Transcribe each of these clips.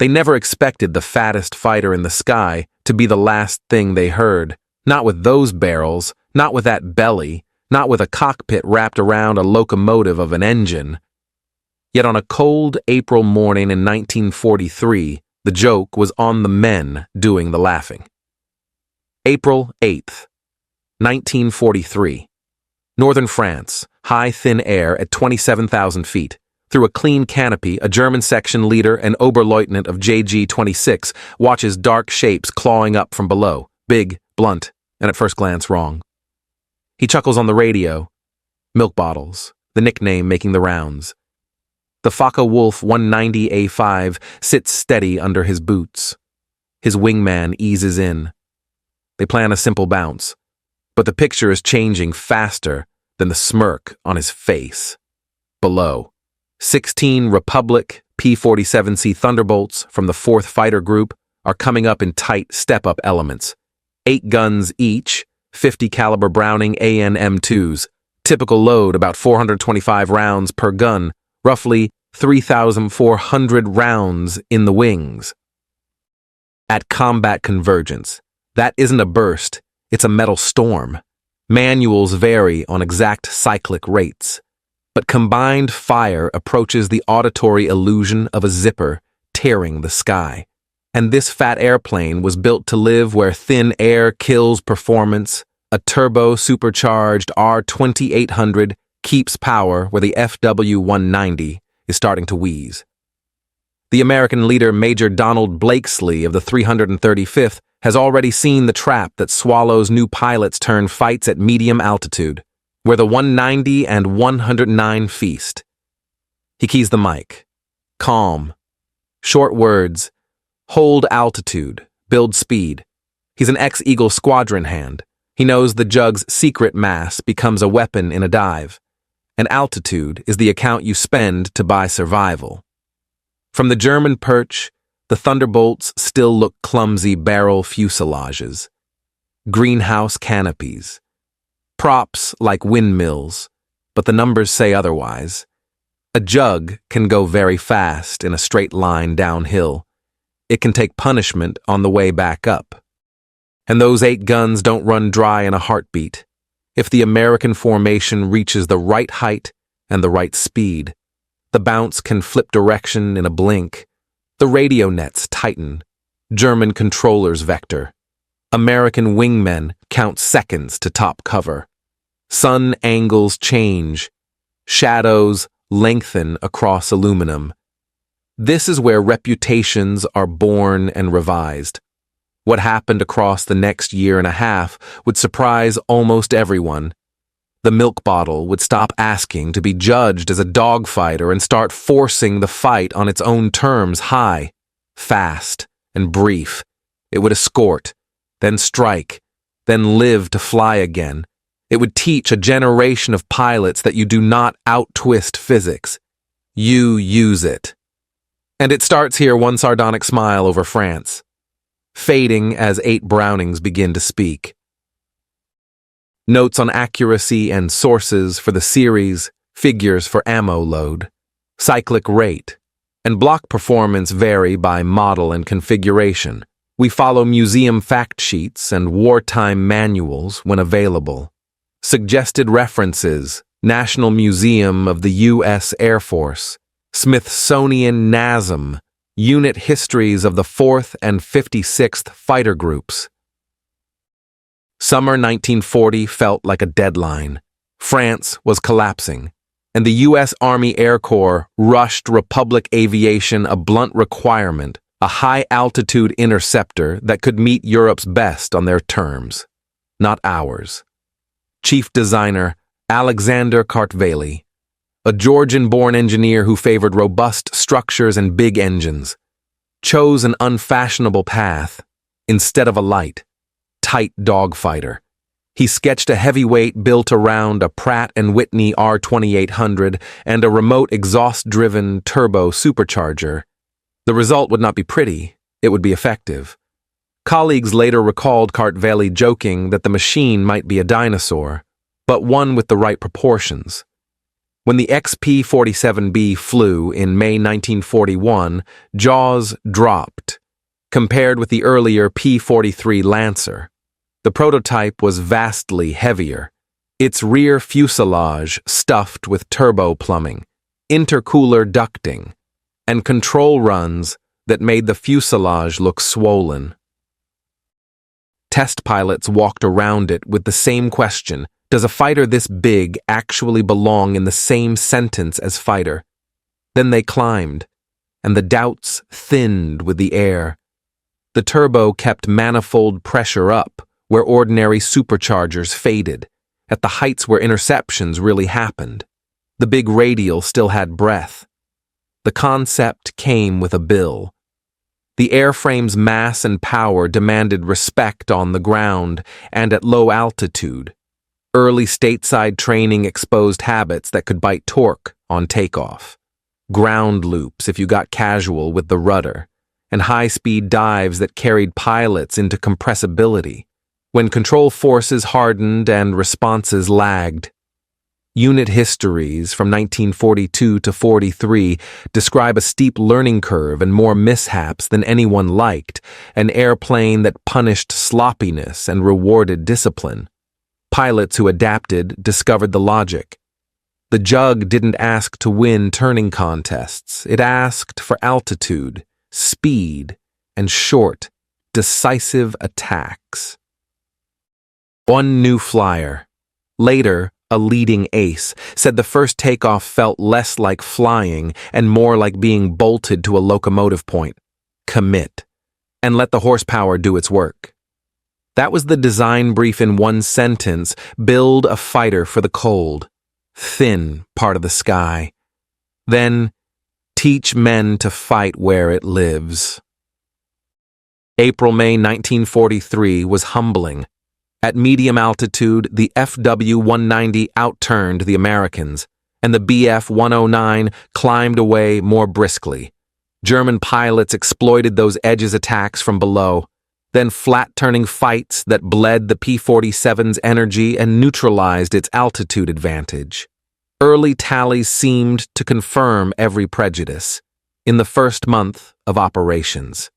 They never expected the fattest fighter in the sky to be the last thing they heard. Not with those barrels, not with that belly, not with a cockpit wrapped around a locomotive of an engine. Yet on a cold April morning in 1943, the joke was on the men doing the laughing. April 8th, 1943. Northern France, high thin air at 27,000 feet. Through a clean canopy, a German section leader and Oberleutnant of JG-26 watches dark shapes clawing up from below, big, blunt, and at first glance wrong. He chuckles on the radio. Milk bottles, the nickname making the rounds. The Focke-Wulf 190A5 sits steady under his boots. His wingman eases in. They plan a simple bounce, but the picture is changing faster than the smirk on his face. Below, 16 Republic P-47C Thunderbolts from the 4th Fighter Group are coming up in tight step-up elements. 8 guns each, 50 caliber Browning AN-M2s, typical load about 425 rounds per gun, roughly 3,400 rounds in the wings. At combat convergence, that isn't a burst, it's a metal storm. Manuals vary on exact cyclic rates, but combined fire approaches the auditory illusion of a zipper tearing the sky. And this fat airplane was built to live where thin air kills performance, a turbo-supercharged R2800 keeps power where the FW190 is starting to wheeze. The American leader Major Donald Blakesley of the 335th has already seen the trap that swallows new pilots turn fights at medium altitude, where the 190 and 109 feast. He keys the mic. Calm. Short words. Hold altitude. Build speed. He's an ex-Eagle squadron hand. He knows the Jug's secret mass becomes a weapon in a dive, and altitude is the account you spend to buy survival. From the German perch, the Thunderbolts still look clumsy barrel fuselages, greenhouse canopies, props like windmills, but the numbers say otherwise. A Jug can go very fast in a straight line downhill. It can take punishment on the way back up. And those 8 guns don't run dry in a heartbeat. If the American formation reaches the right height and the right speed, the bounce can flip direction in a blink. The radio nets tighten. German controllers vector. American wingmen count seconds to top cover. Sun angles change. Shadows lengthen across aluminum. This is where reputations are born and revised. What happened across the next year and a half would surprise almost everyone. The milk bottle would stop asking to be judged as a dogfighter and start forcing the fight on its own terms, high, fast, and brief. It would escort, then strike, then live to fly again. It would teach a generation of pilots that you do not out-twist physics. You use it. And it starts here, one sardonic smile over France, fading as 8 Brownings begin to speak. Notes on accuracy and sources for the series, figures for ammo load, cyclic rate, and block performance vary by model and configuration. We follow museum fact sheets and wartime manuals when available. Suggested references: National Museum of the U.S. Air Force, Smithsonian NASM, Unit Histories of the 4th and 56th Fighter Groups. Summer 1940 felt like a deadline. France was collapsing, and the U.S. Army Air Corps rushed Republic aviation a blunt requirement, a high-altitude interceptor that could meet Europe's best on their terms, not ours. Chief designer Alexander Kartveli, a Georgian-born engineer who favored robust structures and big engines, chose an unfashionable path instead of a light, tight dogfighter. He sketched a heavyweight built around a Pratt & Whitney R2800 and a remote exhaust-driven turbo supercharger. The result would not be pretty, it would be effective. Colleagues later recalled Kartveli joking that the machine might be a dinosaur, but one with the right proportions. When the XP-47B flew in May 1941, jaws dropped, compared with the earlier P-43 Lancer. The prototype was vastly heavier, its rear fuselage stuffed with turbo plumbing, intercooler ducting, and control runs that made the fuselage look swollen. Test pilots walked around it with the same question: does a fighter this big actually belong in the same sentence as fighter? Then they climbed, and the doubts thinned with the air. The turbo kept manifold pressure up, where ordinary superchargers faded, at the heights where interceptions really happened. The big radial still had breath. The concept came with a bill. The airframe's mass and power demanded respect on the ground and at low altitude. Early stateside training exposed habits that could bite torque on takeoff. Ground loops if you got casual with the rudder, and high-speed dives that carried pilots into compressibility, when control forces hardened and responses lagged. Unit histories from 1942 to 43 describe a steep learning curve and more mishaps than anyone liked, an airplane that punished sloppiness and rewarded discipline. Pilots who adapted discovered the logic. The jug didn't ask to win turning contests. It asked for altitude, speed, and short, decisive attacks. One new flyer, later a leading ace, said the first takeoff felt less like flying and more like being bolted to a locomotive point. Commit, and let the horsepower do its work. That was the design brief in one sentence: build a fighter for the cold, thin part of the sky. Then, teach men to fight where it lives. April-May 1943 was humbling. At medium altitude, the FW-190 outturned the Americans, and the Bf-109 climbed away more briskly. German pilots exploited those edges attacks from below, then flat-turning fights that bled the P-47's energy and neutralized its altitude advantage. Early tallies seemed to confirm every prejudice. In the first month of operations,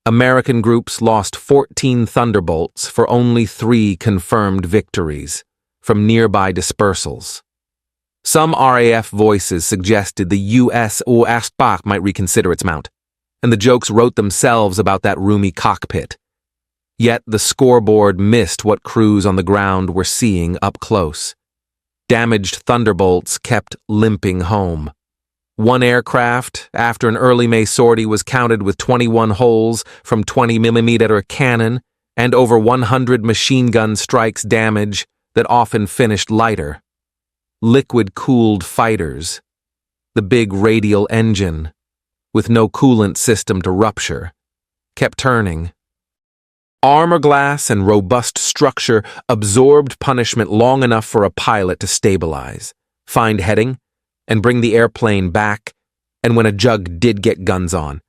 American groups lost 14 Thunderbolts for only 3 confirmed victories from nearby dispersals. Some RAF voices suggested the U.S. or Astbach might reconsider its mount, and the jokes wrote themselves about that roomy cockpit. Yet the scoreboard missed what crews on the ground were seeing up close. Damaged Thunderbolts kept limping home. One aircraft, after an early May sortie, was counted with 21 holes from 20mm cannon and over 100 machine gun strikes damage that often finished lighter. Liquid-cooled fighters, the big radial engine, with no coolant system to rupture, kept turning. Armor glass and robust structure absorbed punishment long enough for a pilot to stabilize, find heading, and bring the airplane back, and when a jug did get guns on,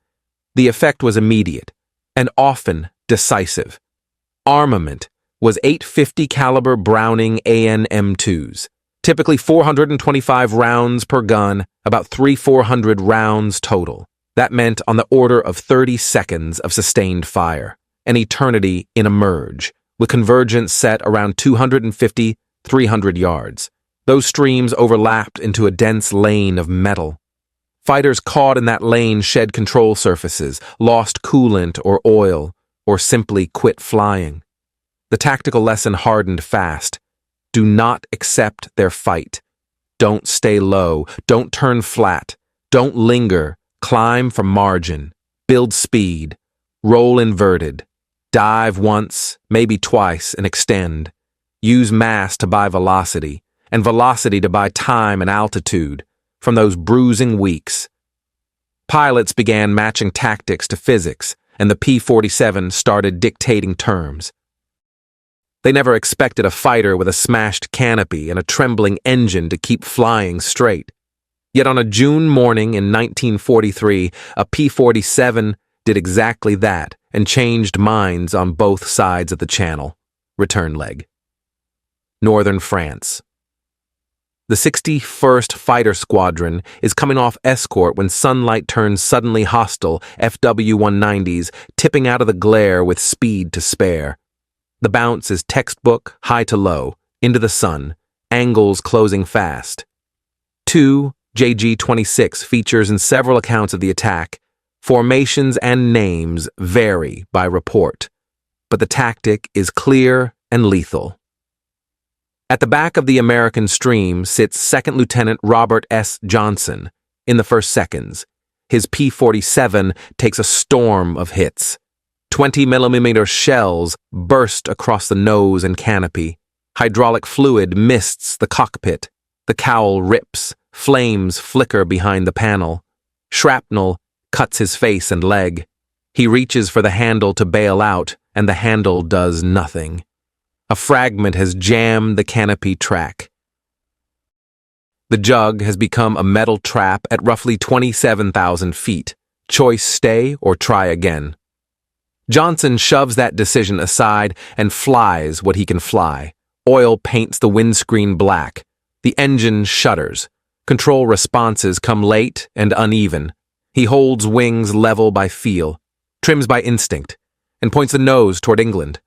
the effect was immediate and often decisive. Armament was 850 caliber Browning AN-M2s, typically 425 rounds per gun, about 300-400 rounds total. That meant on the order of 30 seconds of sustained fire, an eternity in a merge, with convergence set around 250-300 yards. Those streams overlapped into a dense lane of metal. Fighters caught in that lane shed control surfaces, lost coolant or oil, or simply quit flying. The tactical lesson hardened fast. Do not accept their fight. Don't stay low. Don't turn flat. Don't linger. Climb for margin. Build speed. Roll inverted. Dive once, maybe twice, and extend. Use mass to buy velocity, and velocity to buy time and altitude from those bruising weeks. Pilots began matching tactics to physics, and the P-47 started dictating terms. They never expected a fighter with a smashed canopy and a trembling engine to keep flying straight. Yet on a June morning in 1943, a P-47 did exactly that and changed minds on both sides of the channel. Return leg. Northern France. The 61st Fighter Squadron is coming off escort when sunlight turns suddenly hostile, FW-190s tipping out of the glare with speed to spare. The bounce is textbook, high to low, into the sun, angles closing fast. 2 JG-26 features in several accounts of the attack. Formations and names vary by report, but the tactic is clear and lethal. At the back of the American stream sits Second Lieutenant Robert S. Johnson. In the first seconds, his P-47 takes a storm of hits. 20mm shells burst across the nose and canopy. Hydraulic fluid mists the cockpit. The cowl rips. Flames flicker behind the panel. Shrapnel cuts his face and leg. He reaches for the handle to bail out, and the handle does nothing. A fragment has jammed the canopy track. The jug has become a metal trap at roughly 27,000 feet. Choice stay or try again. Johnson shoves that decision aside and flies what he can fly. Oil paints the windscreen black. The engine shudders. Control responses come late and uneven. He holds wings level by feel, trims by instinct, and points the nose toward England.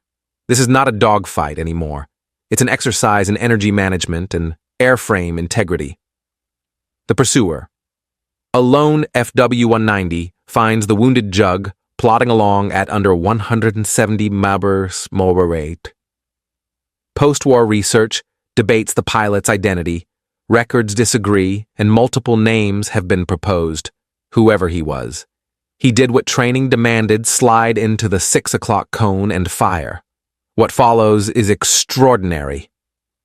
This is not a dogfight anymore. It's an exercise in energy management and airframe integrity. The pursuer. A lone FW-190 finds the wounded jug plodding along at under 170 miles per rate. Post-war research debates the pilot's identity. Records disagree, and multiple names have been proposed. Whoever he was. He did what training demanded, slide into the 6 o'clock cone and fire. What follows is extraordinary.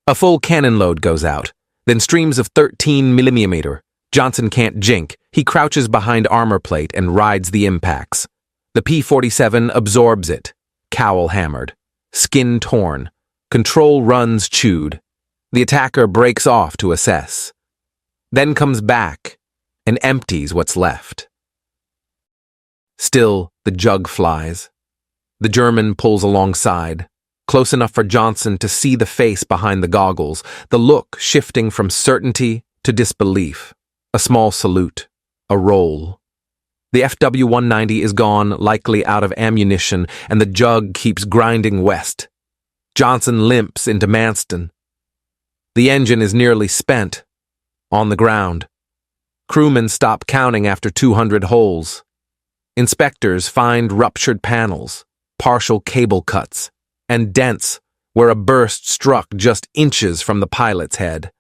A full cannon load goes out, then streams of 13mm. Johnson can't jink. He crouches behind armor plate and rides the impacts. The P-47 absorbs it, cowl hammered, skin torn, control runs chewed. The attacker breaks off to assess, then comes back and empties what's left. Still, the jug flies. The German pulls alongside, close enough for Johnson to see the face behind the goggles, the look shifting from certainty to disbelief. A small salute, a roll. The FW-190 is gone, likely out of ammunition, and the jug keeps grinding west. Johnson limps into Manston. The engine is nearly spent. On the ground. Crewmen stop counting after 200 holes. Inspectors find ruptured panels, partial cable cuts, and dents where a burst struck just inches from the pilot's head.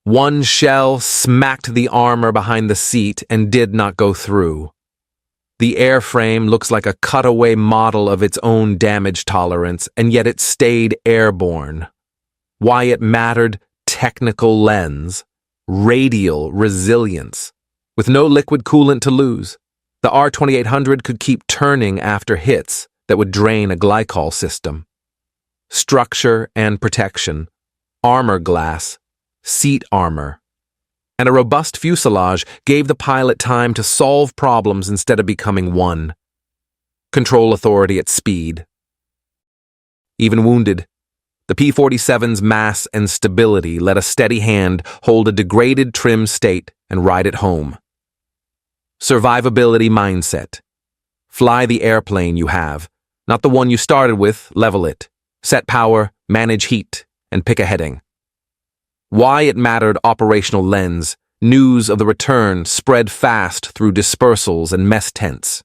One shell smacked the armor behind the seat and did not go through. The airframe looks like a cutaway model of its own damage tolerance, and yet it stayed airborne. Why it mattered? Technical lens. Radial resilience. With no liquid coolant to lose, the R-2800 could keep turning after hits that would drain a glycol system. Structure and protection. Armor glass. Seat armor. And a robust fuselage gave the pilot time to solve problems instead of becoming one. Control authority at speed. Even wounded, the P-47's mass and stability let a steady hand hold a degraded trim state and ride it home. Survivability mindset. Fly the airplane you have, not the one you started with, level it, set power, manage heat, and pick a heading. Why it mattered operational lens. News of the return spread fast through dispersals and mess tents.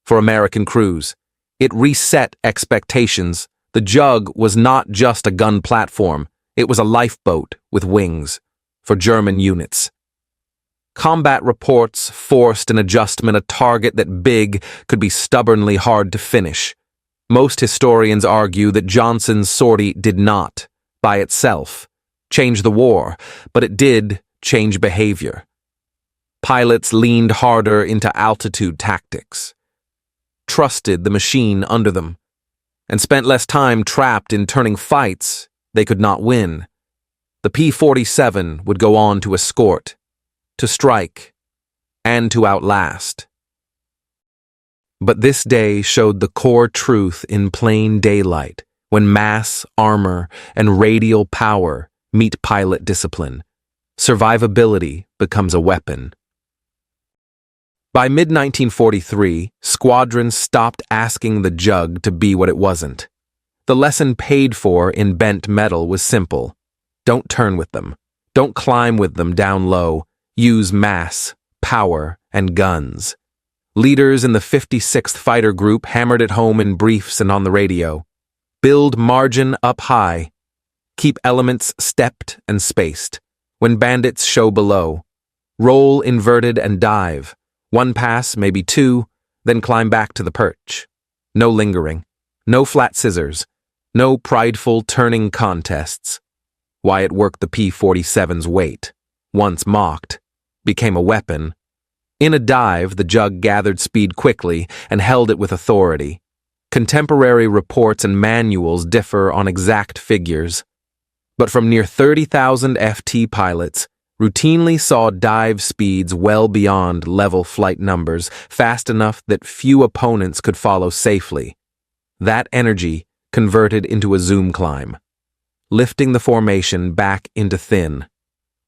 For American crews, it reset expectations. The jug was not just a gun platform, it was a lifeboat with wings. For German units. Combat reports forced an adjustment, a target that big could be stubbornly hard to finish. Most historians argue that Johnson's sortie did not, by itself, change the war, but it did change behavior. Pilots leaned harder into altitude tactics, trusted the machine under them, and spent less time trapped in turning fights they could not win. The P-47 would go on to escort, to strike, and to outlast. But this day showed the core truth in plain daylight when mass, armor, and radial power meet pilot discipline. Survivability becomes a weapon. By mid-1943, squadrons stopped asking the jug to be what it wasn't. The lesson paid for in bent metal was simple. Don't turn with them. Don't climb with them down low. Use mass, power, and guns. Leaders in the 56th Fighter Group hammered it home in briefs and on the radio. Build margin up high. Keep elements stepped and spaced. When bandits show below, roll inverted and dive. One pass, maybe two, then climb back to the perch. No lingering. No flat scissors. No prideful turning contests. Wyatt worked the P-47's weight. Once mocked, became a weapon. In a dive, the jug gathered speed quickly and held it with authority. Contemporary reports and manuals differ on exact figures, but from near 30,000 FT pilots routinely saw dive speeds well beyond level flight numbers, fast enough that few opponents could follow safely. That energy converted into a zoom climb, lifting the formation back into thin,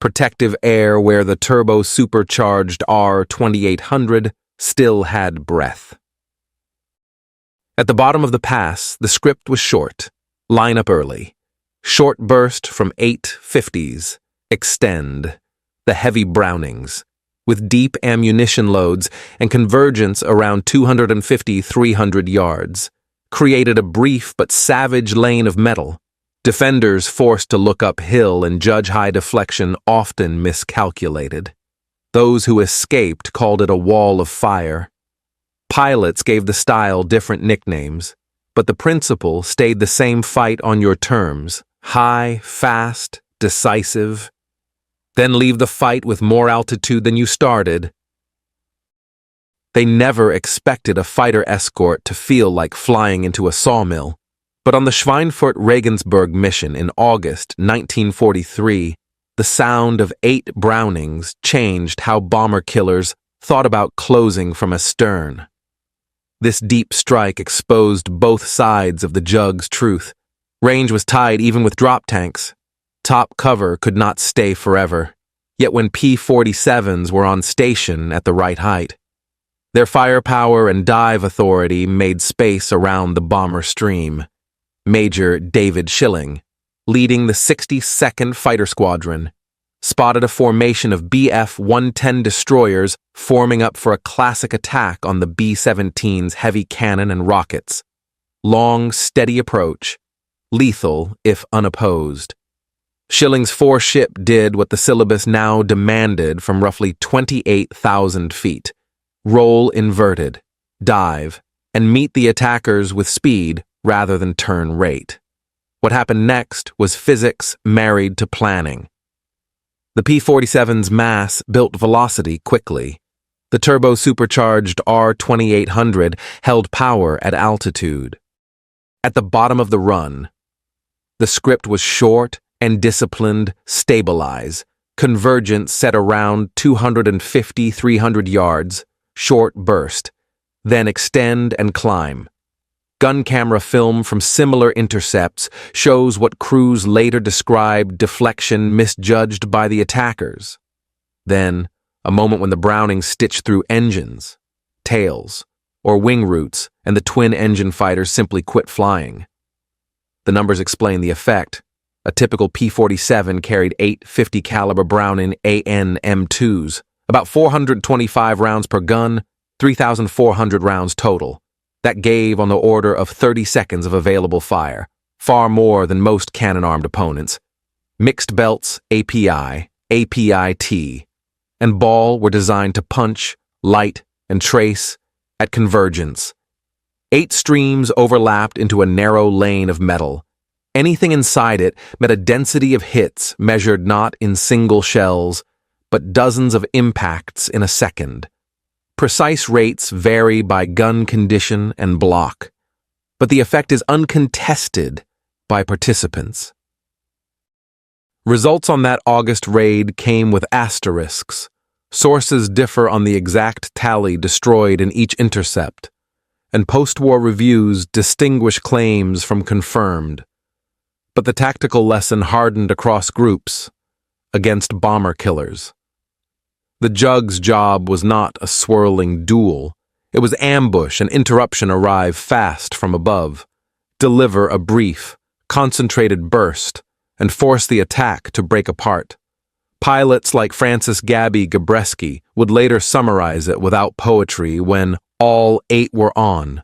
protective air where the turbo-supercharged R-2800 still had breath. At the bottom of the pass, the script was short. Line up early. Short burst from 850s. Extend. The heavy Brownings. With deep ammunition loads and convergence around 250-300 yards. Created a brief but savage lane of metal. Defenders forced to look uphill and judge high deflection often miscalculated. Those who escaped called it a wall of fire. Pilots gave the style different nicknames, but the principle stayed the same: fight on your terms, high, fast, decisive. Then leave the fight with more altitude than you started. They never expected a fighter escort to feel like flying into a sawmill. But on the Schweinfurt-Regensburg mission in August 1943, the sound of 8 Brownings changed how bomber killers thought about closing from astern. This deep strike exposed both sides of the jug's truth. Range was tied even with drop tanks. Top cover could not stay forever. Yet when P-47s were on station at the right height, their firepower and dive authority made space around the bomber stream. Major David Schilling, leading the 62nd Fighter Squadron, spotted a formation of Bf-110 destroyers forming up for a classic attack on the B-17's heavy cannon and rockets. Long, steady approach, lethal if unopposed. Schilling's 4-ship did what the syllabus now demanded from roughly 28,000 feet. Roll inverted, dive, and meet the attackers with speed rather than turn rate. What happened next was physics married to planning. The P-47's mass built velocity quickly. The turbo-supercharged R-2800 held power at altitude. At the bottom of the run, the script was short and disciplined: stabilize, convergence set around 250-300 yards, short burst, then extend and climb. Gun camera film from similar intercepts shows what crews later described deflection misjudged by the attackers. Then, a moment when the Brownings stitched through engines, tails, or wing roots, and the twin-engine fighters simply quit flying. The numbers explain the effect. A typical P-47 carried 8 50 caliber Browning AN M2s, about 425 rounds per gun, 3,400 rounds total. That gave on the order of 30 seconds of available fire, far more than most cannon-armed opponents. Mixed belts, API, APIT, and ball were designed to punch, light, and trace at convergence. 8 streams overlapped into a narrow lane of metal. Anything inside it met a density of hits measured not in single shells, but dozens of impacts in a second. Precise rates vary by gun condition and block, but the effect is uncontested by participants. Results on that August raid came with asterisks. Sources differ on the exact tally destroyed in each intercept, and post-war reviews distinguish claims from confirmed. But the tactical lesson hardened across groups. against bomber killers. The Jug's job was not a swirling duel. It was ambush and interruption arrive fast from above, deliver a brief, concentrated burst, and force the attack to break apart. Pilots like Francis Gabby Gabreski would later summarize it without poetry when all 8 were on.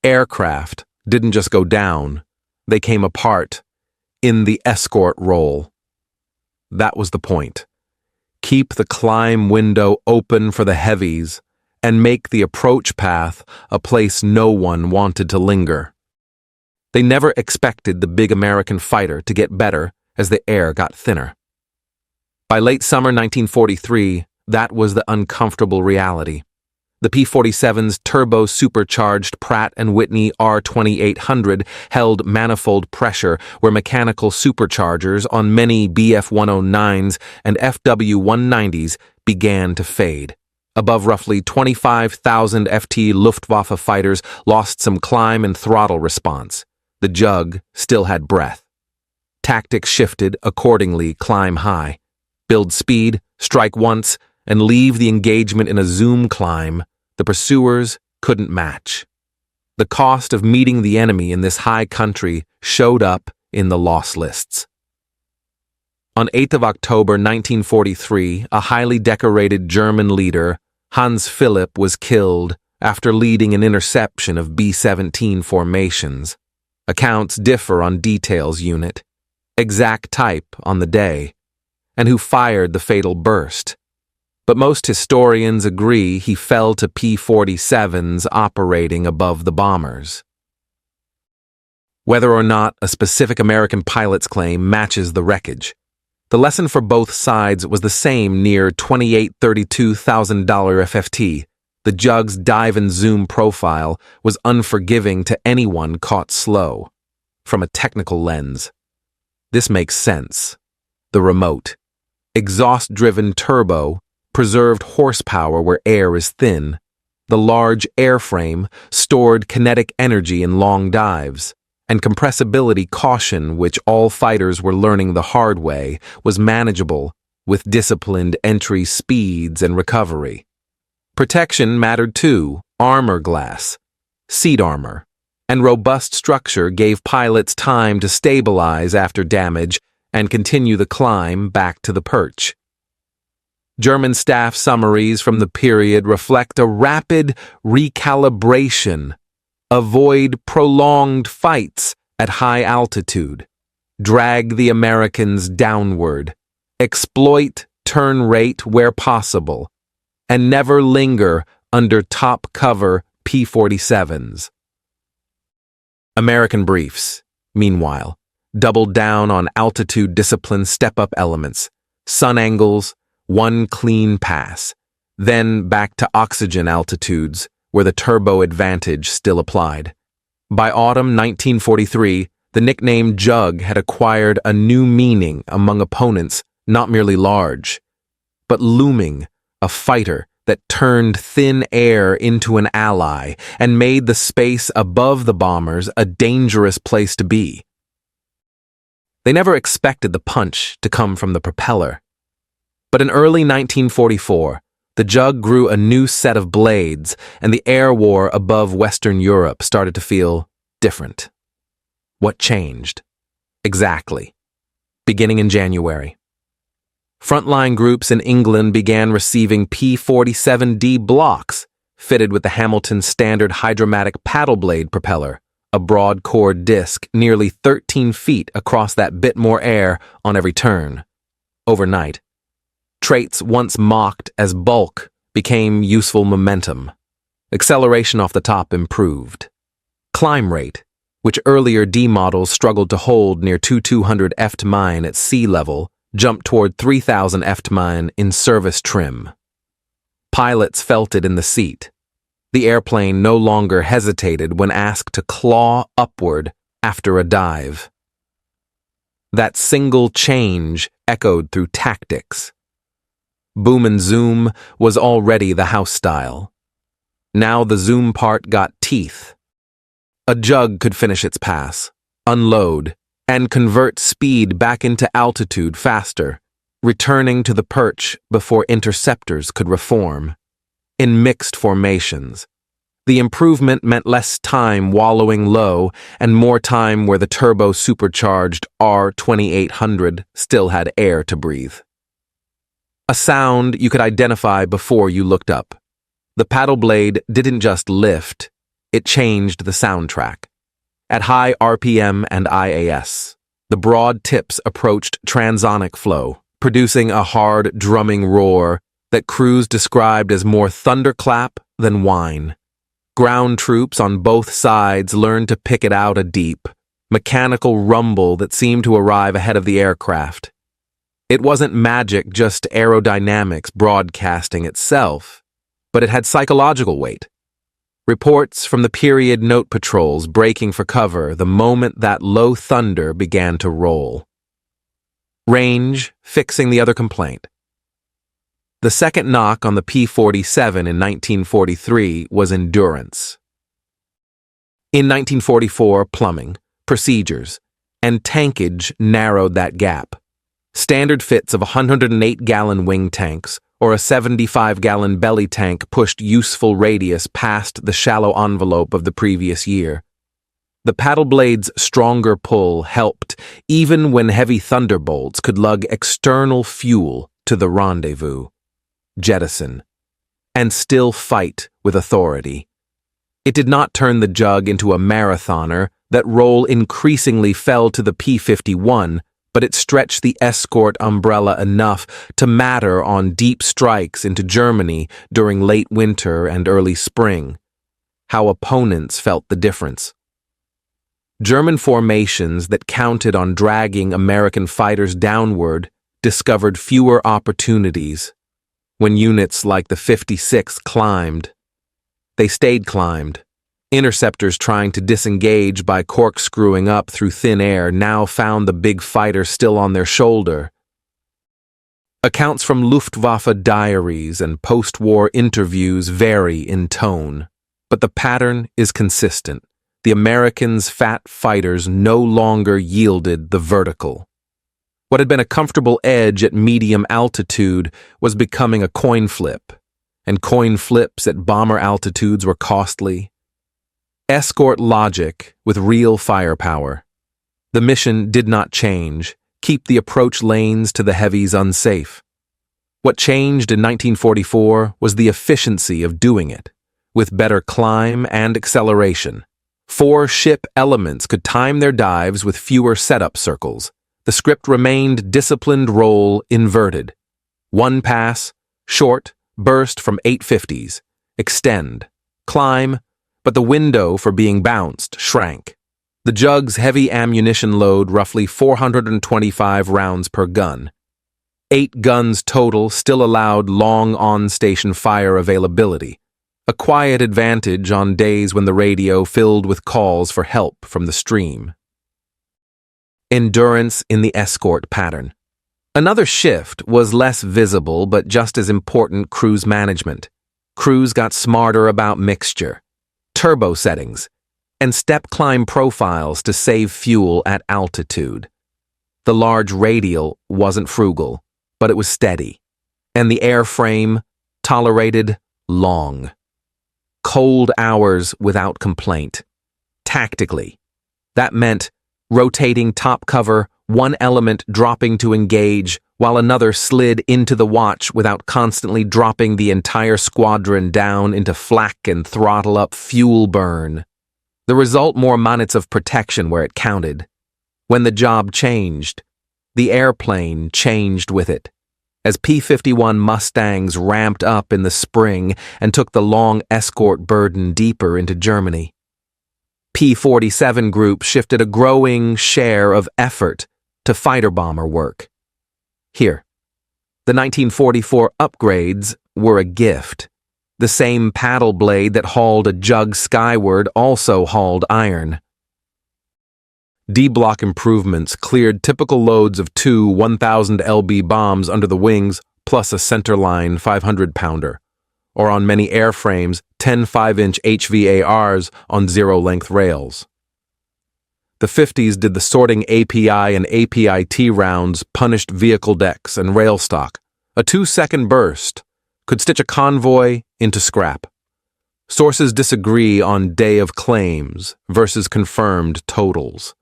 Aircraft didn't just go down, they came apart in the escort role. That was the point. Keep the climb window open for the heavies and make the approach path a place no one wanted to linger. They never expected the big American fighter to get better as the air got thinner. By late summer 1943, that was the uncomfortable reality. The P-47's turbo-supercharged Pratt & Whitney R2800 held manifold pressure where mechanical superchargers on many BF-109s and FW-190s began to fade. Above roughly 25,000 FT Luftwaffe fighters lost some climb and throttle response. The Jug still had breath. Tactics shifted accordingly: climb high, build speed, strike once, and leave the engagement in a zoom climb the pursuers couldn't match. The cost of meeting the enemy in this high country showed up in the loss lists. On 8th of October 1943, a highly decorated German leader, Hans Philipp, was killed after leading an interception of B-17 formations. Accounts differ on details unit, exact type on the day, and who fired the fatal burst. But most historians agree he fell to P-47s operating above the bombers. Whether or not a specific American pilot's claim matches the wreckage, the lesson for both sides was the same near $28,000–32,000 FFT. The Jug's dive and zoom profile was unforgiving to anyone caught slow. From a technical lens, this makes sense. The remote, exhaust-driven turbo preserved horsepower where air is thin. The large airframe stored kinetic energy in long dives, and compressibility caution, which all fighters were learning the hard way, was manageable with disciplined entry speeds and recovery. Protection mattered too: armor glass, seat armor, and robust structure gave pilots time to stabilize after damage and continue the climb back to the perch. German staff summaries from the period reflect a rapid recalibration. Avoid prolonged fights at high altitude. Drag the Americans downward. Exploit turn rate where possible. And never linger under top cover P-47s. American briefs, meanwhile, doubled down on altitude discipline step-up elements, sun angles, one clean pass, then back to oxygen altitudes where the turbo advantage still applied. By autumn 1943, the nickname Jug had acquired a new meaning among opponents not merely large, but looming, a fighter that turned thin air into an ally and made the space above the bombers a dangerous place to be. They never expected the punch to come from the propeller. But in early 1944, the Jug grew a new set of blades, and the air war above Western Europe started to feel different. What changed? Exactly. Beginning in January. Frontline groups in England began receiving P-47D blocks, fitted with the Hamilton Standard Hydromatic paddle blade propeller, a broad-core disc nearly 13 feet across that bit more air on every turn. Overnight, traits once mocked as bulk became useful momentum. Acceleration off the top improved. Climb rate, which earlier D models struggled to hold near 2200 ft-min at sea level, jumped toward 3000 ft-min in service trim. Pilots felt it in the seat. The airplane no longer hesitated when asked to claw upward after a dive. That single change echoed through tactics. Boom and zoom was already the house style. Now the zoom part got teeth. A Jug could finish its pass, unload, and convert speed back into altitude faster, returning to the perch before interceptors could reform. In mixed formations, the improvement meant less time wallowing low and more time where the turbo-supercharged R-2800 still had air to breathe. A sound you could identify before you looked up. The paddle blade didn't just lift, it changed the soundtrack. At high RPM and IAS, the broad tips approached transonic flow, producing a hard drumming roar that crews described as more thunderclap than whine. Ground troops on both sides learned to pick it out a deep, mechanical rumble that seemed to arrive ahead of the aircraft. It wasn't magic, just aerodynamics broadcasting itself, but it had psychological weight. Reports from the period note patrols breaking for cover the moment that low thunder began to roll. Range fixing the other complaint. The second knock on the P-47 in 1943 was endurance. In 1944, plumbing, procedures, and tankage narrowed that gap. Standard fits of 108-gallon wing tanks or a 75-gallon belly tank pushed useful radius past the shallow envelope of the previous year. The paddle blade's stronger pull helped even when heavy thunderbolts could lug external fuel to the rendezvous, jettison, and still fight with authority. It did not turn the jug into a marathoner. That role increasingly fell to the P-51, but it stretched the escort umbrella enough to matter on deep strikes into Germany during late winter and early spring. How opponents felt the difference. German formations that counted on dragging American fighters downward discovered fewer opportunities. When units like the 56th climbed, they stayed climbed. Interceptors trying to disengage by corkscrewing up through thin air now found the big fighter still on their shoulder. Accounts from Luftwaffe diaries and post-war interviews vary in tone, but the pattern is consistent. The Americans' fat fighters no longer yielded the vertical. What had been a comfortable edge at medium altitude was becoming a coin flip, and coin flips at bomber altitudes were costly. Escort logic with real firepower. The mission did not change, keep the approach lanes to the heavies unsafe. What changed in 1944 was the efficiency of doing it, with better climb and acceleration. 4 ship elements could time their dives with fewer setup circles. The script remained disciplined roll inverted. 1 pass, short, burst from 850s, extend, climb, but the window for being bounced shrank. The jug's heavy ammunition load roughly 425 rounds per gun. 8 guns total still allowed long on-station fire availability, a quiet advantage on days when the radio filled with calls for help from the stream. Endurance in the escort pattern. Another shift was less visible but just as important: cruise management. Crews got smarter about mixture, turbo settings, and step climb profiles to save fuel at altitude. The large radial wasn't frugal, but it was steady, and the airframe tolerated long, cold hours without complaint. Tactically, that meant rotating top cover, one element dropping to engage while another slid into the watch without constantly dropping the entire squadron down into flak and throttle up fuel burn. The result: more minutes of protection where it counted. When the job changed, the airplane changed with it. As P-51 Mustangs ramped up in the spring and took the long escort burden deeper into Germany, P-47 group shifted a growing share of effort to fighter bomber work. Here, the 1944 upgrades were a gift. The same paddle blade that hauled a jug skyward also hauled iron. D-block improvements cleared typical loads of 2 1,000 lb bombs under the wings plus a centerline 500-pounder, or on many airframes 10 5-inch HVARs on zero-length rails. The 50s did the sorting API and APIT rounds, punished vehicle decks and rail stock. A 2-second burst could stitch a convoy into scrap. Sources disagree on day of claims versus confirmed totals.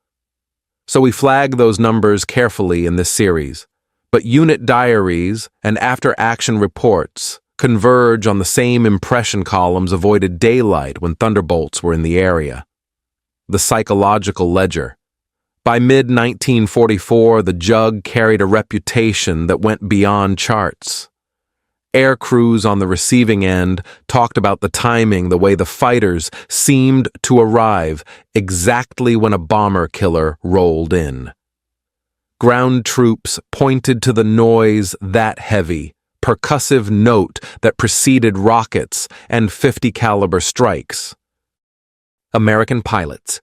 So we flag those numbers carefully in this series. But unit diaries and after-action reports converge on the same impression columns avoided daylight when thunderbolts were in the area. The psychological ledger. By mid-1944, the Jug carried a reputation that went beyond charts. Air crews on the receiving end talked about the timing, the way the fighters seemed to arrive exactly when a bomber killer rolled in. Ground troops pointed to the noise that heavy, percussive note that preceded rockets and 50 caliber strikes. American pilots,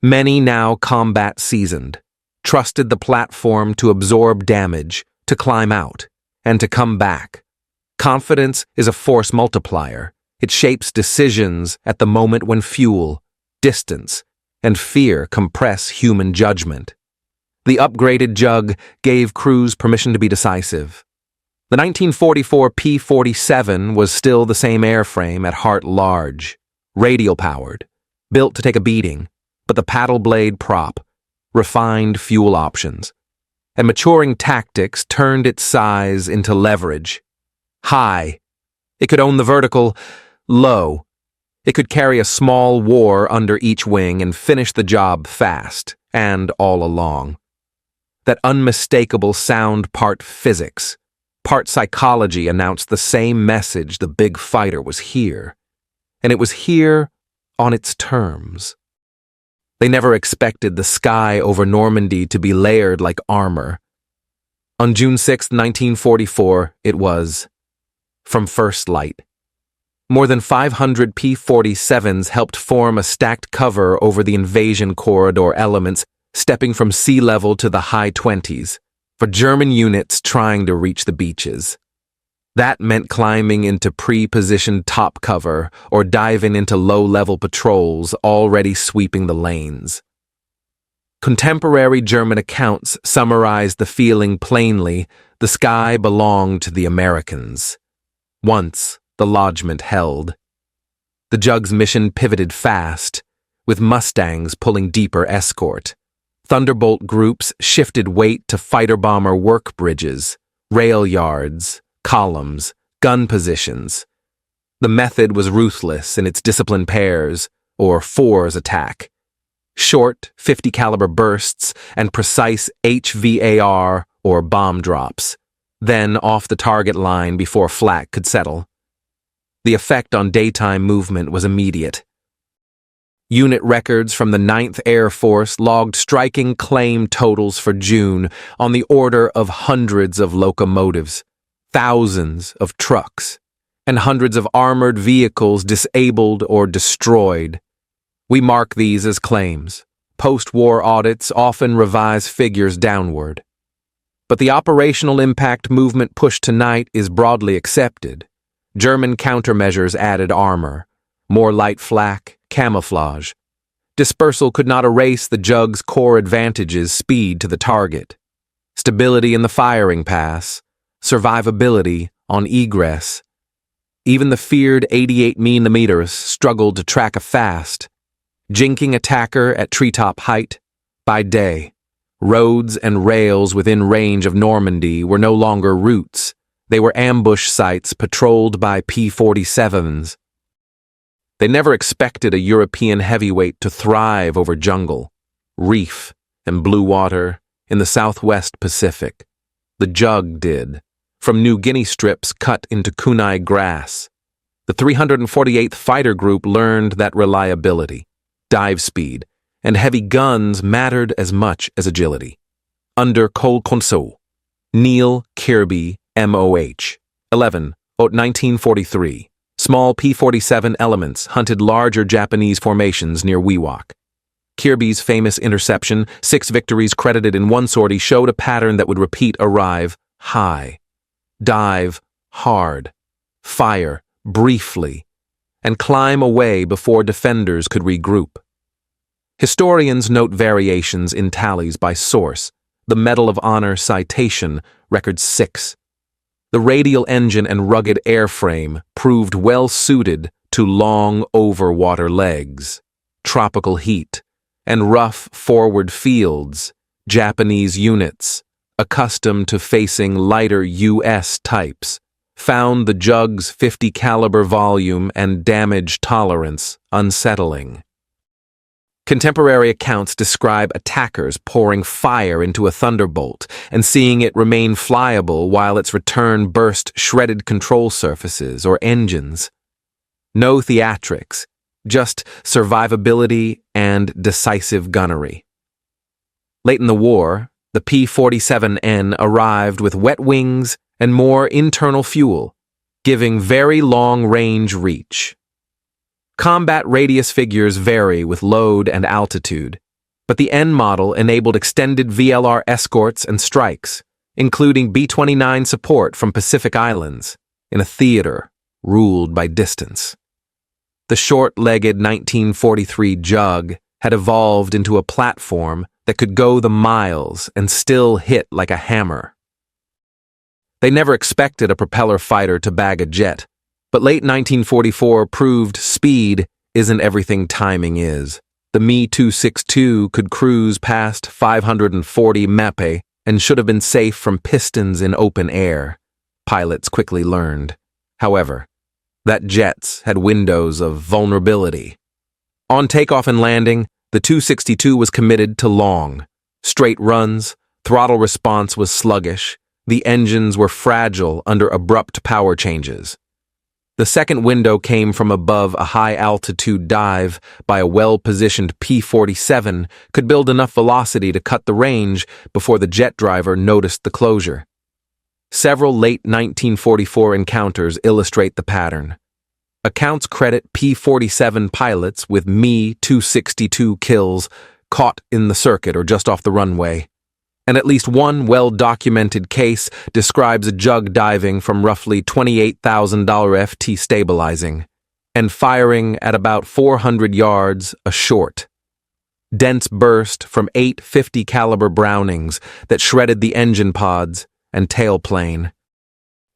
many now combat seasoned, trusted the platform to absorb damage, to climb out, and to come back. Confidence is a force multiplier. It shapes decisions at the moment when fuel, distance, and fear compress human judgment. The upgraded Jug gave crews permission to be decisive. The 1944 P-47 was still the same airframe at heart large, radial-powered, built to take a beating, but the paddle blade prop, refined fuel options, and maturing tactics turned its size into leverage. High. It could own the vertical. Low. It could carry a small war under each wing and finish the job fast, and all along. That unmistakable sound part physics, part psychology announced the same message: the big fighter was here. And it was here on its terms. They never expected the sky over Normandy to be layered like armor. On June 6, 1944, it was. From first light. More than 500 P-47s helped form a stacked cover over the invasion corridor elements, stepping from sea level to the high 20s, for German units trying to reach the beaches. That meant climbing into pre-positioned top cover or diving into low-level patrols already sweeping the lanes. Contemporary German accounts summarized the feeling plainly: the sky belonged to the Americans. Once, the lodgment held. The Jug's mission pivoted fast, with Mustangs pulling deeper escort. Thunderbolt groups shifted weight to fighter-bomber work bridges, rail yards, columns, gun positions. The method was ruthless in its disciplined pairs, or fours attack. Short, 50 caliber bursts and precise HVAR, or bomb drops. Then off the target line before flak could settle. The effect on daytime movement was immediate. Unit records from the 9th Air Force logged striking claim totals for June on the order of hundreds of locomotives, thousands of trucks, and hundreds of armored vehicles disabled or destroyed. We mark these as claims. Post-war audits often revise figures downward. But the operational impact movement push tonight is broadly accepted. German countermeasures added armor, more light flak, camouflage. Dispersal could not erase the Jug's core advantages: speed to the target, stability in the firing pass, survivability on egress. Even the feared 88mm struggled to track a fast, jinking attacker at treetop height. By day, roads and rails within range of Normandy were no longer routes. They were ambush sites patrolled by P-47s. They never expected a European heavyweight to thrive over jungle, reef, and blue water in the Southwest Pacific. The Jug did, from New Guinea strips cut into kunai grass. The 348th Fighter Group learned that reliability, dive speed, and heavy guns mattered as much as agility. Under Cole Conso, Neil Kirby, MOH, 1943, small P-47 elements hunted larger Japanese formations near Wewak. Kirby's famous interception, 6 victories credited in one sortie, showed a pattern that would repeat: arrive high, dive hard, fire briefly, and climb away before defenders could regroup. Historians note variations in tallies by source. The Medal of Honor citation records 6. The radial engine and rugged airframe proved well suited to long over-water legs, tropical heat, and rough forward fields. Japanese units, accustomed to facing lighter U.S. types, found the Jug's 50 caliber volume and damage tolerance unsettling. Contemporary accounts describe attackers pouring fire into a thunderbolt and seeing it remain flyable while its return burst shredded control surfaces or engines. No theatrics, just survivability and decisive gunnery. Late in the war, the P-47N arrived with wet wings and more internal fuel, giving very long-range reach. Combat radius figures vary with load and altitude, but the N model enabled extended VLR escorts and strikes, including B-29 support from Pacific Islands, in a theater ruled by distance. The short-legged 1943 Jug had evolved into a platform that could go the miles and still hit like a hammer. They never expected a propeller fighter to bag a jet, but late 1944 proved speed isn't everything timing is. The Me-262 could cruise past 540 mph and should have been safe from pistons in open air, pilots quickly learned. However, that jets had windows of vulnerability. On takeoff and landing, the 262 was committed to long, straight runs, throttle response was sluggish, the engines were fragile under abrupt power changes. The second window came from above a high-altitude dive by a well-positioned P-47 could build enough velocity to cut the range before the jet driver noticed the closure. Several late 1944 encounters illustrate the pattern. Accounts credit P-47 pilots with Me-262 kills caught in the circuit or just off the runway. And at least one well-documented case describes a Jug diving from roughly $28,000 FT stabilizing and firing at about 400 yards ashort. Dense burst from 8 50 caliber Brownings that shredded the engine pods and tailplane.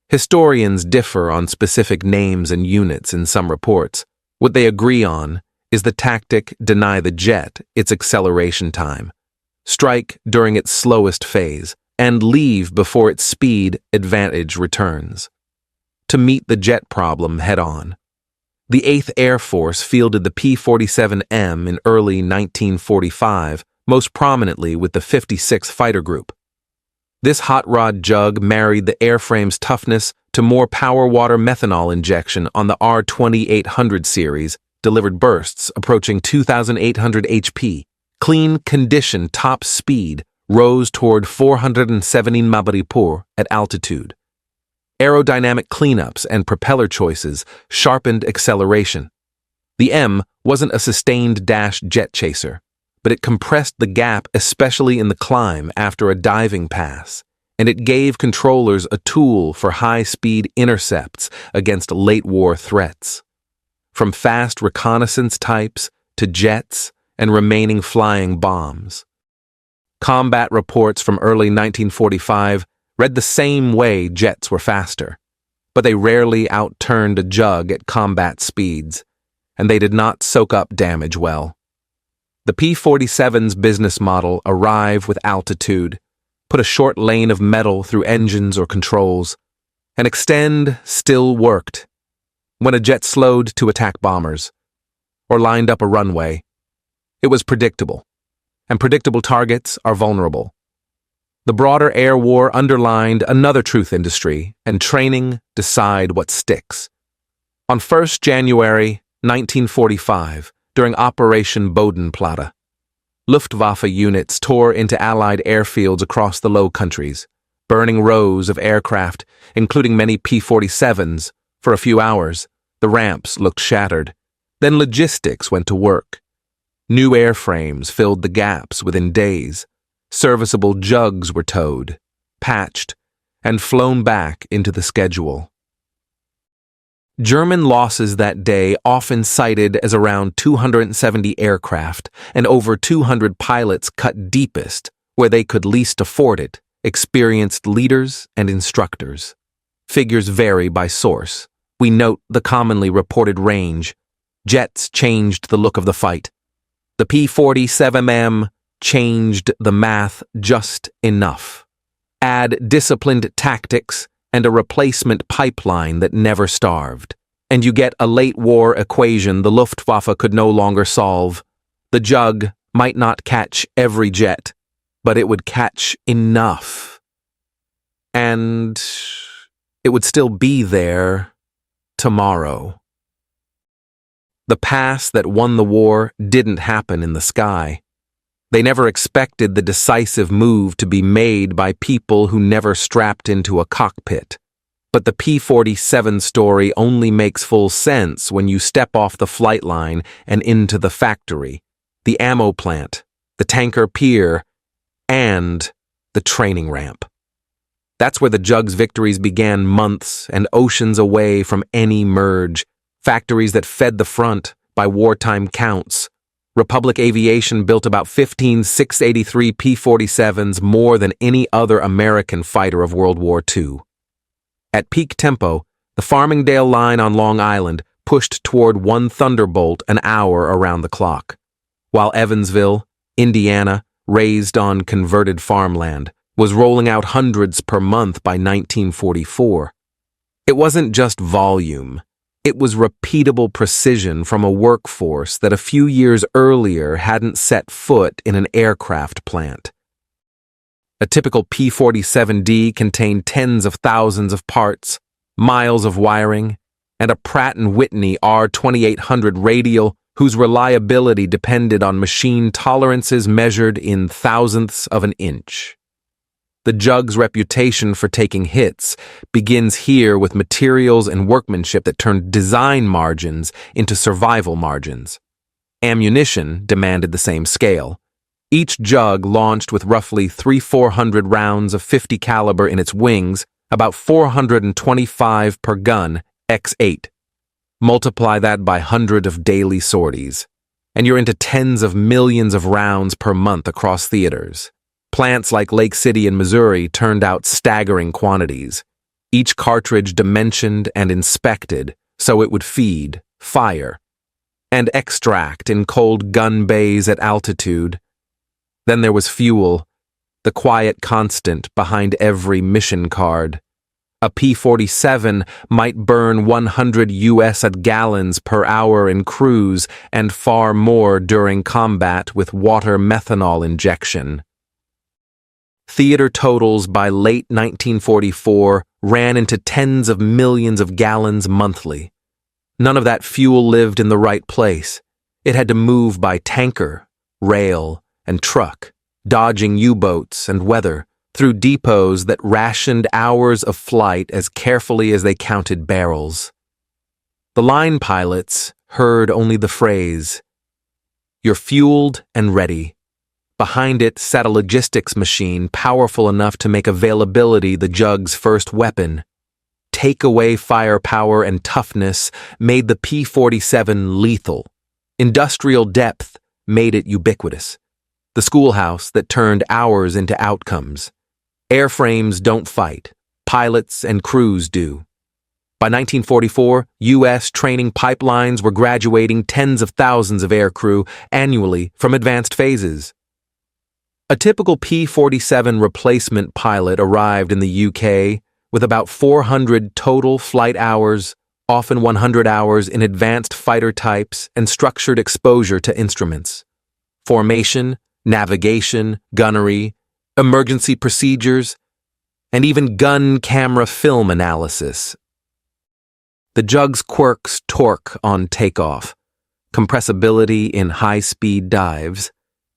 Historians differ on specific names and units in some reports. What they agree on is the tactic deny the jet its acceleration time, strike during its slowest phase, and leave before its speed advantage returns. To meet the jet problem head-on, the 8th Air Force fielded the P-47M in early 1945, most prominently with the 56th Fighter Group. This hot rod Jug married the airframe's toughness to more power water methanol injection on the R-2800 series, delivered bursts approaching 2,800 HP. Clean condition top speed rose toward 470 mph at altitude. Aerodynamic cleanups and propeller choices sharpened acceleration. The M wasn't a sustained dash jet chaser, but it compressed the gap especially in the climb after a diving pass, and it gave controllers a tool for high-speed intercepts against late-war threats. From fast reconnaissance types to jets and remaining flying bombs. Combat reports from early 1945 read the same way jets were faster, but they rarely outturned a Jug at combat speeds, and they did not soak up damage well. The P-47's business model arrive with altitude, put a short lane of metal through engines or controls, and extend still worked. When a jet slowed to attack bombers, or lined up a runway, it was predictable, and predictable targets are vulnerable. The broader air war underlined another truth industry, and training decide what sticks. On 1st January 1945, during Operation Bodenplatte, Luftwaffe units tore into Allied airfields across the Low Countries, burning rows of aircraft, including many P-47s. For a few hours, the ramps looked shattered. Then logistics went to work. New airframes filled the gaps within days. Serviceable Jugs were towed, patched, and flown back into the schedule. German losses that day often cited as around 270 aircraft and over 200 pilots cut deepest, where they could least afford it, experienced leaders and instructors. Figures vary by source. We note the commonly reported range. Jets changed the look of the fight. The P-47M changed the math just enough. Add disciplined tactics and a replacement pipeline that never starved, and you get a late-war equation the Luftwaffe could no longer solve. The Jug might not catch every jet, but it would catch enough. And it would still be there tomorrow. The pass that won the war didn't happen in the sky. They never expected the decisive move to be made by people who never strapped into a cockpit. But the P-47 story only makes full sense when you step off the flight line and into the factory, the ammo plant, the tanker pier, and the training ramp. That's where the Jug's victories began, months and oceans away from any merge, factories that fed the front by wartime counts. Republic Aviation built about 15 683 P-47s, more than any other American fighter of World War II. At peak tempo, the Farmingdale line on Long Island pushed toward one Thunderbolt an hour around the clock, while Evansville, Indiana, raised on converted farmland, was rolling out hundreds per month by 1944. It wasn't just volume. It was repeatable precision from a workforce that a few years earlier hadn't set foot in an aircraft plant. A typical P-47D contained tens of thousands of parts, miles of wiring, and a Pratt & Whitney R2800 radial whose reliability depended on machine tolerances measured in thousandths of an inch. The Jug's reputation for taking hits begins here with materials and workmanship that turned design margins into survival margins. Ammunition demanded the same scale. Each Jug launched with roughly 300-400 rounds of .50 caliber in its wings, about 425 per gun, x8. Multiply that by 100 of daily sorties, and you're into tens of millions of rounds per month across theaters. Plants like Lake City in Missouri turned out staggering quantities, each cartridge dimensioned and inspected so it would feed, fire, and extract in cold gun bays at altitude. Then there was fuel, the quiet constant behind every mission card. A P-47 might burn 100 US gallons per hour in cruise and far more during combat with water methanol injection. Theater totals by late 1944 ran into tens of millions of gallons monthly. None of that fuel lived in the right place. It had to move by tanker, rail, and truck, dodging U-boats and weather, through depots that rationed hours of flight as carefully as they counted barrels. The line pilots heard only the phrase, "You're fueled and ready." Behind it sat a logistics machine powerful enough to make availability the Jug's first weapon. Takeaway firepower and toughness made the P-47 lethal. Industrial depth made it ubiquitous. The schoolhouse that turned hours into outcomes. Airframes don't fight. Pilots and crews do. By 1944, U.S. training pipelines were graduating tens of thousands of aircrew annually from advanced phases. A typical P-47 replacement pilot arrived in the UK with about 400 total flight hours, often 100 hours in advanced fighter types and structured exposure to instruments. Formation, navigation, gunnery, emergency procedures, and even gun camera film analysis. The Jug's quirks torque on takeoff, compressibility in high-speed dives,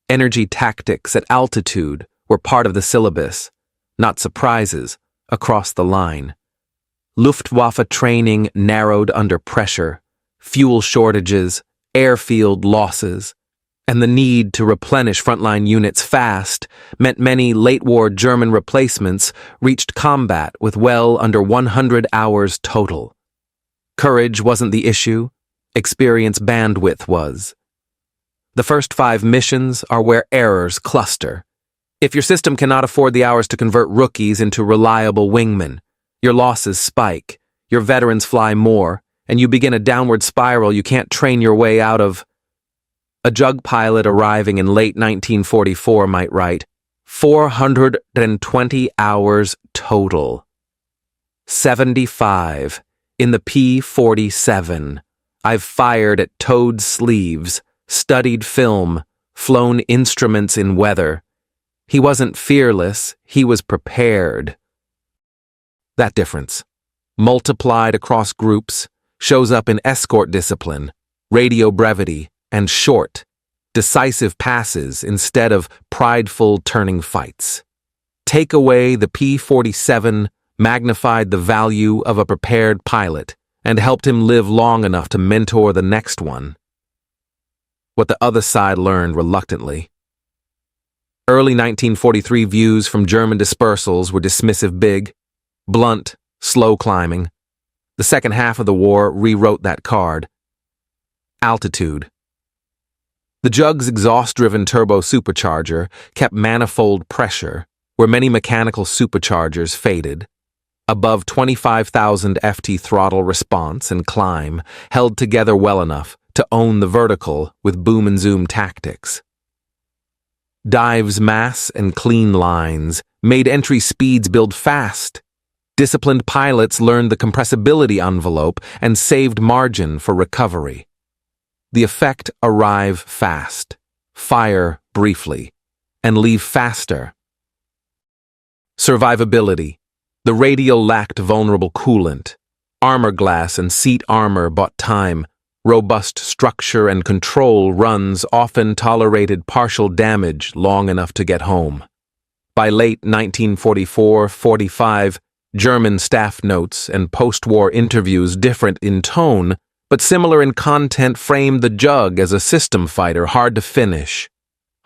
energy tactics at altitude were part of the syllabus, not surprises, across the line. Luftwaffe training narrowed under pressure, fuel shortages, airfield losses, and the need to replenish frontline units fast meant many late-war German replacements reached combat with well under 100 hours total. Courage wasn't the issue, experience bandwidth was. The first 5 missions are where errors cluster. If your system cannot afford the hours to convert rookies into reliable wingmen, your losses spike, your veterans fly more, and you begin a downward spiral you can't train your way out of. A JUG pilot arriving in late 1944 might write, 420 hours total. 75 in the P-47. I've fired at towed sleeves, studied film, flown instruments in weather. He wasn't fearless, he was prepared. That difference, multiplied across groups, shows up in escort discipline, radio brevity, and short, decisive passes instead of prideful turning fights. Take away the P-47 magnified the value of a prepared pilot and helped him live long enough to mentor the next one. What the other side learned reluctantly. Early 1943 views from German dispersals were dismissive big, blunt, slow climbing. The second half of the war rewrote that card. Altitude. The JUG's exhaust-driven turbo supercharger kept manifold pressure where many mechanical superchargers faded. Above 25,000 FT throttle response and climb held together well enough to own the vertical with boom and zoom tactics. Dives mass and clean lines made entry speeds build fast. Disciplined pilots learned the compressibility envelope and saved margin for recovery. The effect: arrive fast, fire briefly, and leave faster. Survivability. The radial lacked vulnerable coolant. Armor glass and seat armor bought time. Robust structure and control runs often tolerated partial damage long enough to get home. By late 1944-45, German staff notes and post-war interviews, different in tone, but similar in content, framed the JUG as a system fighter hard to finish,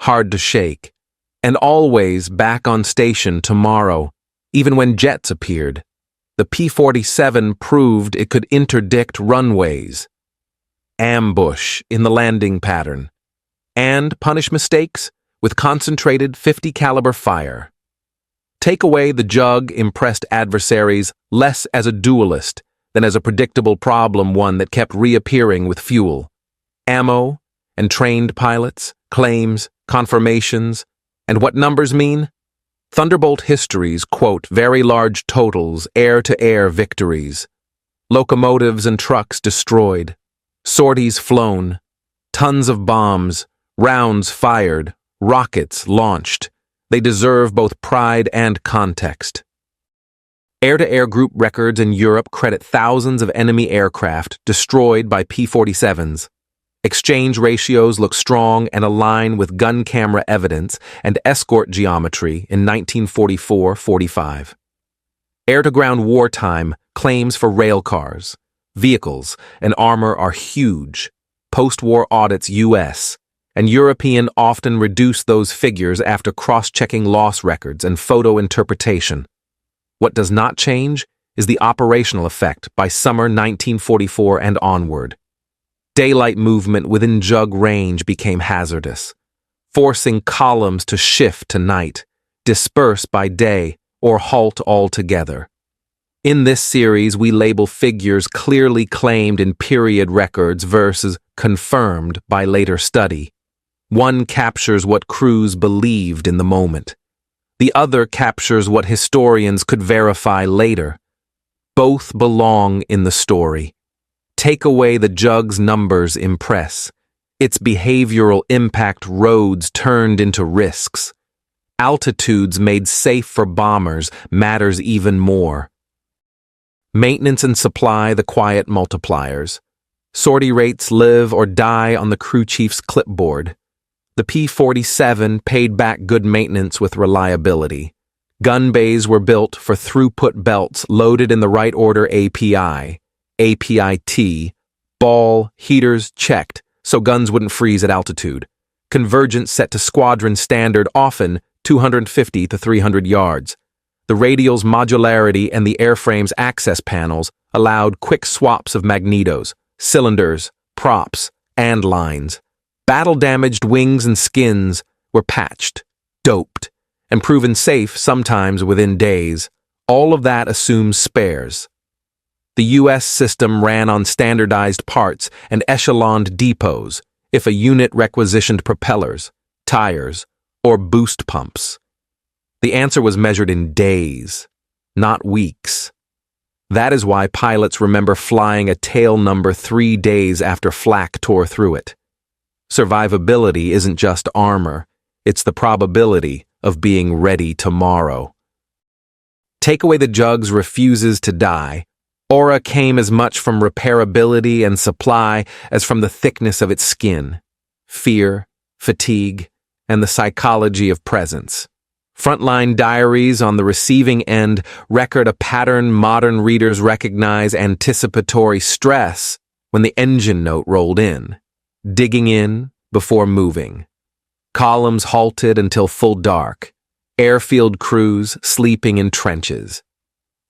hard to shake, and always back on station tomorrow, even when jets appeared. The P-47 proved it could interdict runways, ambush in the landing pattern, and punish mistakes with concentrated 50 caliber fire. Take away the JUG impressed adversaries less as a duelist than as a predictable problem, one that kept reappearing with fuel, ammo, and trained pilots, claims, confirmations, and what numbers mean? Thunderbolt histories quote very large totals, air-to-air victories, locomotives and trucks destroyed, sorties flown, tons of bombs, rounds fired, rockets launched. They deserve both pride and context. Air-to-air group records in Europe credit thousands of enemy aircraft destroyed by P-47s. Exchange ratios look strong and align with gun camera evidence and escort geometry in 1944-45. Air-to-ground wartime claims for railcars, vehicles, and armor are huge. Post-war audits U.S. and European often reduce those figures after cross-checking loss records and photo interpretation. What does not change is the operational effect by summer 1944 and onward. Daylight movement within JUG range became hazardous, forcing columns to shift to night, disperse by day, or halt altogether. In this series, we label figures clearly claimed in period records versus confirmed by later study. One captures what crews believed in the moment. The other captures what historians could verify later. Both belong in the story. Take away the JUG's numbers impress. Its behavioral impact roads turned into risks. Altitudes made safe for bombers matters even more. Maintenance and supply the quiet multipliers. Sortie rates live or die on the crew chief's clipboard. The P-47 paid back good maintenance with reliability. Gun bays were built for throughput belts loaded in the right order API, APIT, ball, heaters checked so guns wouldn't freeze at altitude. Convergence set to squadron standard, often 250 to 300 yards. The radial's modularity and the airframe's access panels allowed quick swaps of magnetos, cylinders, props, and lines. Battle-damaged wings and skins were patched, doped, and proven safe sometimes within days. All of that assumes spares. The U.S. system ran on standardized parts and echeloned depots if a unit requisitioned propellers, tires, or boost pumps. The answer was measured in days, not weeks. That is why pilots remember flying a tail number 3 days after flak tore through it. Survivability isn't just armor, it's the probability of being ready tomorrow. Take away the jugs refuses to die. Aura came as much from repairability and supply as from the thickness of its skin, fear, fatigue, and the psychology of presence. Frontline diaries on the receiving end record a pattern modern readers recognize: anticipatory stress when the engine note rolled in, digging in before moving, columns halted until full dark, airfield crews sleeping in trenches.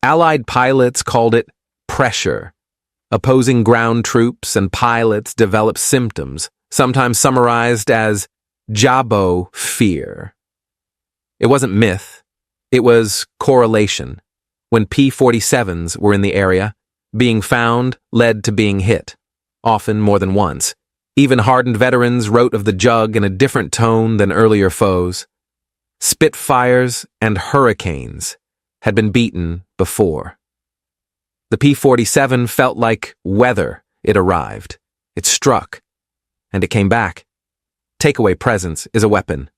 Allied pilots called it pressure. Opposing ground troops and pilots developed symptoms, sometimes summarized as Jabo fear. It wasn't myth, it was correlation. When P-47s were in the area, being found led to being hit, often more than once. Even hardened veterans wrote of the jug in a different tone than earlier foes. Spitfires and Hurricanes had been beaten before. The P-47 felt like weather. It arrived, it struck, and it came back. Takeaway presence is a weapon.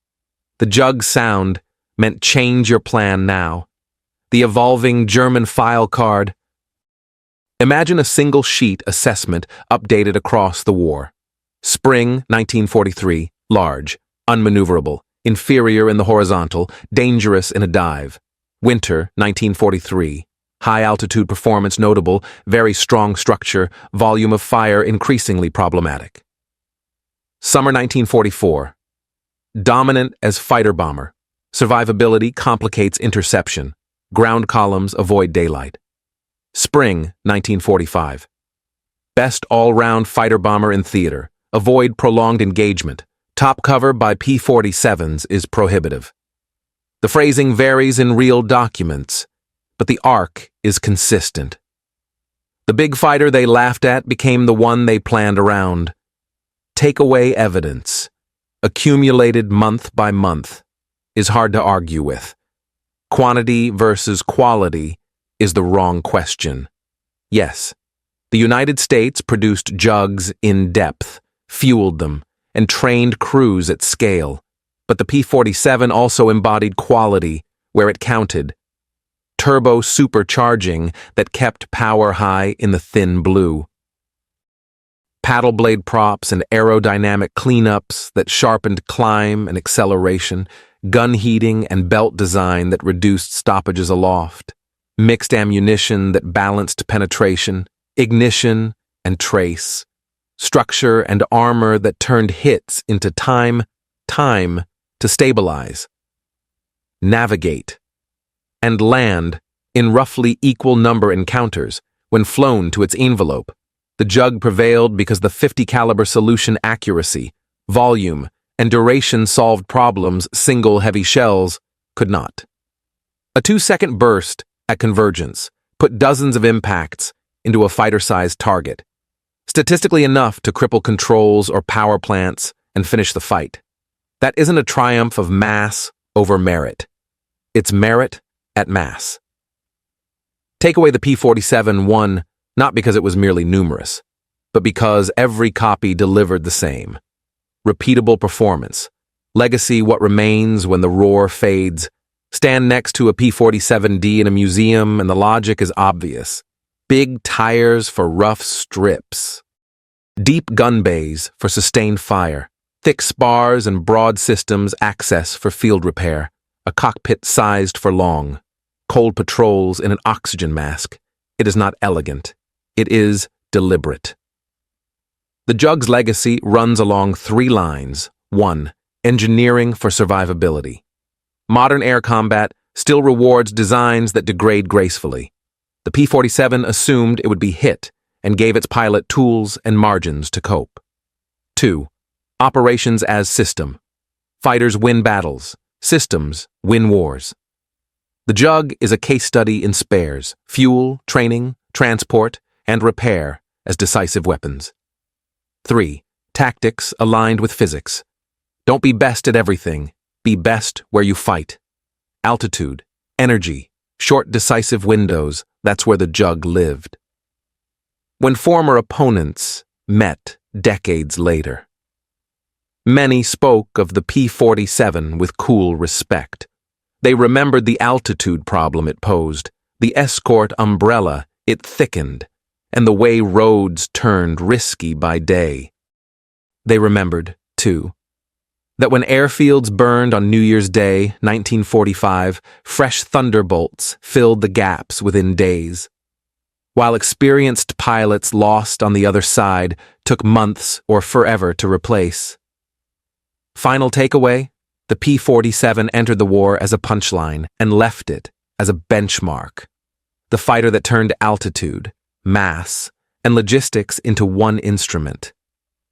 The jug's sound meant change your plan now. The evolving German file card. Imagine a single sheet assessment updated across the war. Spring 1943, large, unmaneuverable, inferior in the horizontal, dangerous in a dive. Winter 1943, high altitude performance notable, very strong structure, volume of fire increasingly problematic. Summer 1944, dominant as fighter bomber. Survivability complicates interception. Ground columns avoid daylight. Spring 1945. Best all-round fighter bomber in theater. Avoid prolonged engagement. Top cover by P-47s is prohibitive. The phrasing varies in real documents, but the arc is consistent. The big fighter they laughed at became the one they planned around. Take away evidence, accumulated month by month, is hard to argue with. Quantity versus quality is the wrong question. Yes, the United States produced jugs in depth, fueled them, and trained crews at scale. But the P-47 also embodied quality where it counted. Turbo supercharging that kept power high in the thin blue. Paddle blade props and aerodynamic cleanups that sharpened climb and acceleration, gun heating and belt design that reduced stoppages aloft, mixed ammunition that balanced penetration, ignition and trace, structure and armor that turned hits into time to stabilize, navigate, and land in roughly equal number encounters when flown to its envelope. The jug prevailed because the 50 caliber solution accuracy, volume, and duration solved problems single heavy shells could not. A 2-second burst at convergence put dozens of impacts into a fighter-sized target, statistically enough to cripple controls or power plants and finish the fight. That isn't a triumph of mass over merit. It's merit at mass. Take away the P-47 won not because it was merely numerous, but because every copy delivered the same. Repeatable performance. Legacy what remains when the roar fades. Stand next to a P-47D in a museum and the logic is obvious. Big tires for rough strips. Deep gun bays for sustained fire. Thick spars and broad systems access for field repair. A cockpit sized for long. Cold patrols in an oxygen mask. It is not elegant. It is deliberate. The jug's legacy runs along 3 lines. 1. Engineering for survivability. Modern air combat still rewards designs that degrade gracefully. The P-47 assumed it would be hit and gave its pilot tools and margins to cope. 2. Operations as system. Fighters win battles. Systems win wars. The Jug is a case study in spares, fuel, training, transport, and repair as decisive weapons. 3. Tactics aligned with physics. Don't be best at everything. Be best where you fight. Altitude, energy, short decisive windows, that's where the Jug lived. When former opponents met decades later, many spoke of the P-47 with cool respect. They remembered the altitude problem it posed, the escort umbrella it thickened, and the way roads turned risky by day. They remembered, too, that when airfields burned on New Year's Day, 1945, fresh thunderbolts filled the gaps within days, while experienced pilots lost on the other side took months or forever to replace. Final takeaway: the P-47 entered the war as a punchline and left it as a benchmark. The fighter that turned altitude, mass, and logistics into one instrument.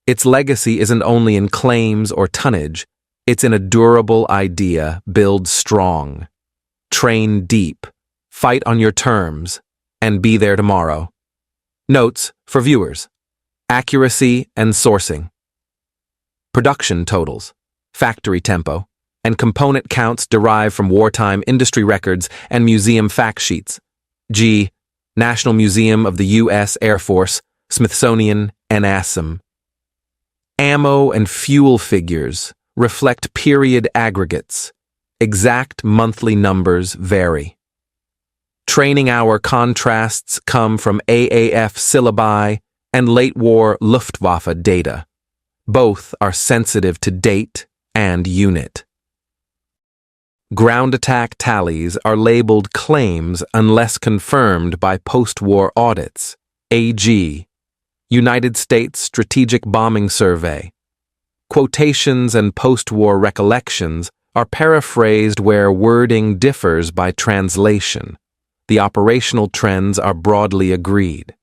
Its legacy isn't only in claims or tonnage, it's in a durable idea: build strong, train deep, fight on your terms, and be there tomorrow. Notes for viewers: accuracy and sourcing. Production totals, factory tempo, and component counts derive from wartime industry records and museum fact sheets. G. National Museum of the U.S. Air Force, Smithsonian, NASM. Ammo and fuel figures reflect period aggregates. Exact monthly numbers vary. Training hour contrasts come from AAF syllabi and late war Luftwaffe data. Both are sensitive to date and unit. Ground attack tallies are labeled claims unless confirmed by post-war audits. AG. United States Strategic Bombing Survey. Quotations and post-war recollections are paraphrased where wording differs by translation. The operational trends are broadly agreed.